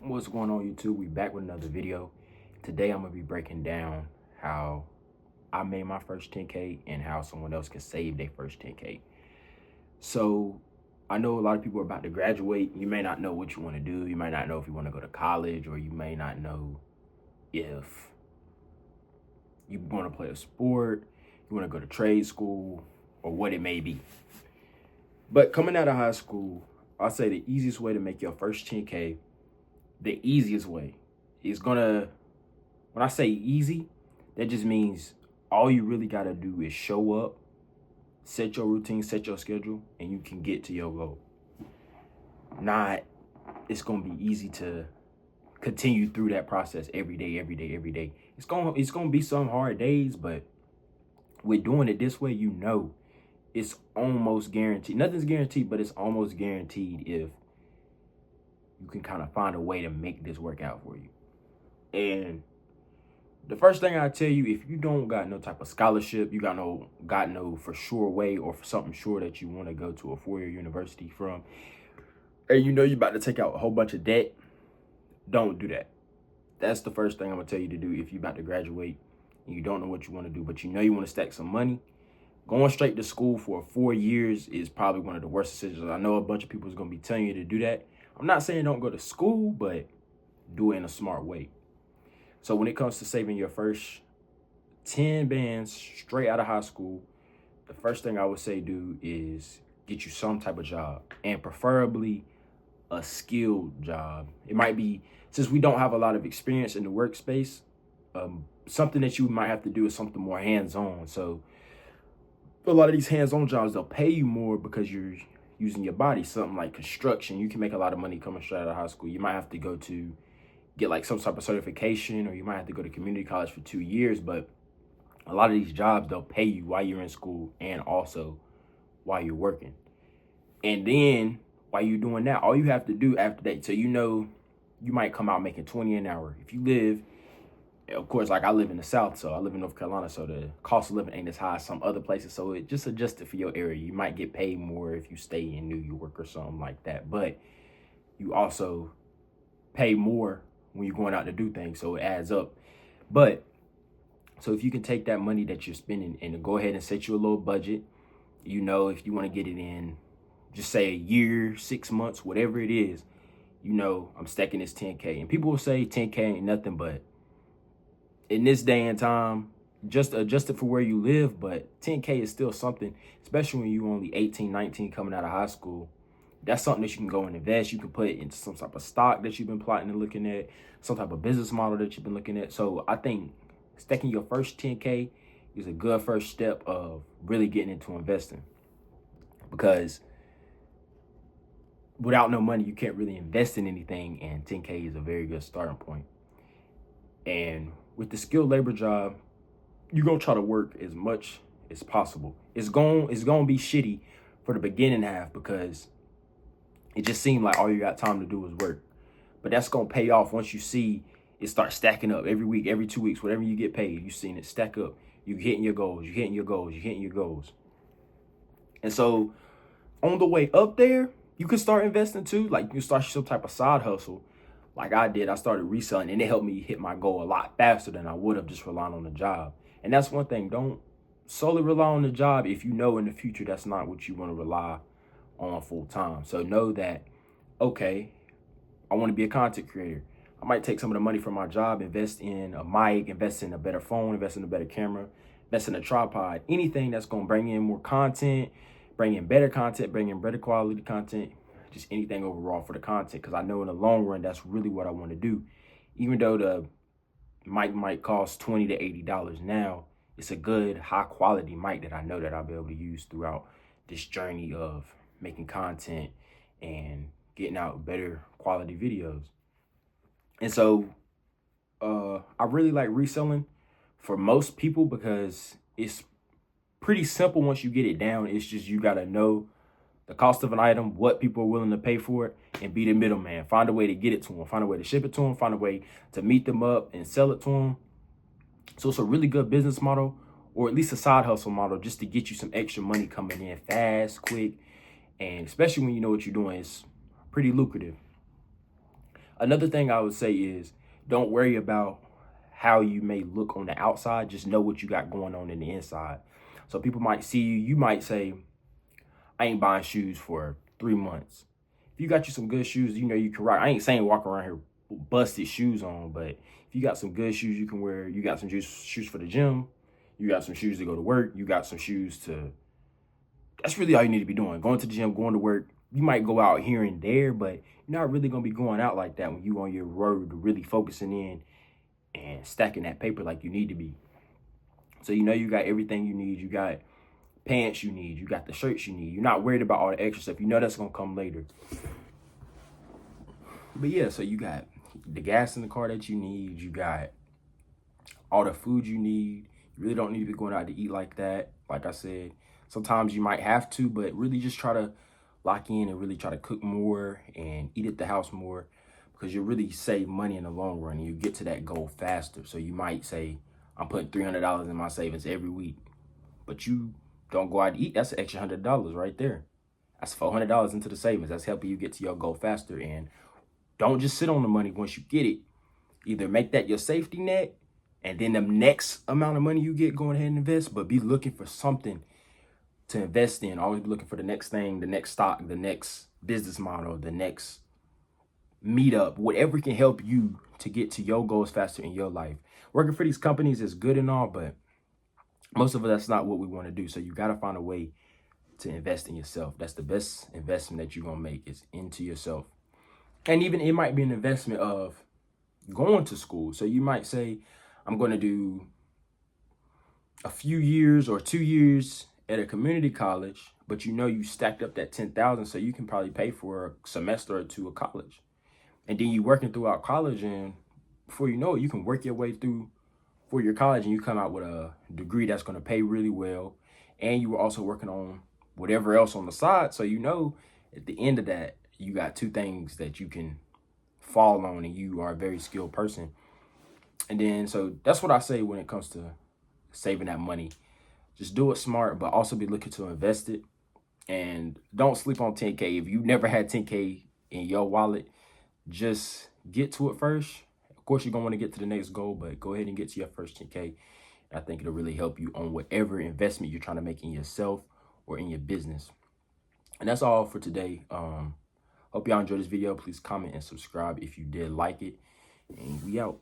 What's going on, YouTube? We back with another video. Today I'm gonna be breaking down how I made my first 10K and how someone else can save their first 10K. So I know a lot of people are about to graduate. You may not know what you want to do. You might not know if you want to go to college, or you may not know if you want to play a sport, you want to go to trade school, or what it may be. But coming out of high school, I'll say the easiest way to make your first 10K, the easiest way is when I say easy, that just means all you really got to do is show up, set your routine, set your schedule, and you can get to your goal. Not, it's going to be easy to continue through that process every day. It's going to be some hard days, but with doing it this way, it's almost guaranteed. Nothing's guaranteed, but it's almost guaranteed if you can kind of find a way to make this work out for you. And the first thing I tell you, if you don't got no type of scholarship, you got no for sure way or for something sure that you want to go to a 4-year university from, and you're about to take out a whole bunch of debt, don't do that. That's the first thing I'm gonna tell you to do if you're about to graduate and you don't know what you want to do, but you want to stack some money. Going straight to school for 4 years is probably one of the worst decisions. I know a bunch of people is gonna be telling you to do that. I'm not saying don't go to school, but do it in a smart way. So when it comes to saving your first 10 bands straight out of high school, the first thing I would say do is get you some type of job, and preferably a skilled job. It might be, since we don't have a lot of experience in the workspace, something that you might have to do is something more hands-on. So a lot of these hands-on jobs, they'll pay you more because you're using your body. Something like construction, you can make a lot of money coming straight out of high school. You might have to go to get like some type of certification, or you might have to go to community college for 2 years. But a lot of these jobs, they'll pay you while you're in school and also while you're working. And then while you're doing that, all you have to do after that, so you might come out making 20 an hour. If you live, of course, like I live in the South, so I live in North Carolina, so the cost of living ain't as high as some other places. So it just adjusted for your area. You might get paid more if you stay in New York or something like that, but you also pay more when you're going out to do things, so it adds up. But so if you can take that money that you're spending and go ahead and set you a little budget, if you want to get it in, just say a year, 6 months, whatever it is, I'm stacking this 10K. And people will say 10K ain't nothing, but in this day and time, just adjust it for where you live, but 10K is still something, especially when you're only 18, 19 coming out of high school. That's something that you can go and invest. You can put it into some type of stock that you've been plotting and looking at, some type of business model that you've been looking at. So I think stacking your first 10K is a good first step of really getting into investing, because without no money, you can't really invest in anything, and 10K is a very good starting point. And with the skilled labor job, you're gonna try to work as much as possible. It's gonna be shitty for the beginning half, because it just seemed like all you got time to do is work. But that's gonna pay off once you see it start stacking up every week, every 2 weeks, whatever you get paid, you've seen it stack up. You're hitting your goals, you're hitting your goals, you're hitting your goals. And so on the way up there, you can start investing too. Like you can start some type of side hustle. Like I did, I started reselling, and it helped me hit my goal a lot faster than I would have just relying on the job. And that's one thing, don't solely rely on the job if you know in the future that's not what you want to rely on full time. So know that, okay, I want to be a content creator. I might take some of the money from my job, invest in a mic, invest in a better phone, invest in a better camera, invest in a tripod, anything that's going to bring in more content, bring in better content, bring in better quality content, just anything overall for the content. Because I know in the long run, that's really what I want to do. Even though the mic might cost $20 to $80 now, it's a good high quality mic that I know that I'll be able to use throughout this journey of making content and getting out better quality videos. And so I really like reselling for most people, because it's pretty simple once you get it down. It's just you got to know the cost of an item, what people are willing to pay for it, and be the middleman. Find a way to get it to them, find a way to ship it to them, find a way to meet them up and sell it to them. So it's a really good business model, or at least a side hustle model, just to get you some extra money coming in fast, quick, and especially when you know what you're doing, it's pretty lucrative. Another thing I would say is don't worry about how you may look on the outside. Just know what you got going on in the inside. So people might see you. You might say, I ain't buying shoes for 3 months. If you got you some good shoes, you know you can rock. I ain't saying walk around here busted shoes on, but if you got some good shoes you can wear, you got some shoes for the gym, you got some shoes to go to work, you got some shoes to, that's really all you need to be doing. Going to the gym, going to work. You might go out here and there, but you're not really going to be going out like that when you on your road, really focusing in and stacking that paper like you need to be. So you know you got everything you need. You got pants you need. You got the shirts you need. You're not worried about all the extra stuff. You know that's going to come later. But yeah, so you got the gas in the car that you need. You got all the food you need. You really don't need to be going out to eat like that. Like I said, sometimes you might have to, but really just try to lock in and really try to cook more and eat at the house more, because you really save money in the long run and you get to that goal faster. So you might say, I'm putting $300 in my savings every week, but you don't go out to eat. That's an extra $100 right there. That's $400 into the savings. That's helping you get to your goal faster. And don't just sit on the money once you get it. Either make that your safety net, and then the next amount of money you get, go ahead and invest, but be looking for something to invest in. Always be looking for the next thing, the next stock, the next business model, the next meetup, whatever can help you to get to your goals faster in your life. Working for these companies is good and all, but most of us, that's not what we want to do. So you got to find a way to invest in yourself. That's the best investment that you're going to make, is into yourself. And even it might be an investment of going to school. So you might say, I'm going to do a few years or 2 years at a community college, but you know you stacked up that $10,000, so you can probably pay for a semester or two of college. And then you working throughout college, and before you know it, you can work your way through for your college, and you come out with a degree that's going to pay really well. And you were also working on whatever else on the side. So you know at the end of that, you got two things that you can fall on, and you are a very skilled person. And then, so that's what I say when it comes to saving that money. Just do it smart, but also be looking to invest it. And don't sleep on 10K. If you never had 10K in your wallet, just get to it first. Of course, you're going to want to get to the next goal, but go ahead and get to your first 10K. I think it'll really help you on whatever investment you're trying to make in yourself or in your business. And that's all for today. Hope y'all enjoyed this video. Please comment and subscribe if you did like it. And we out.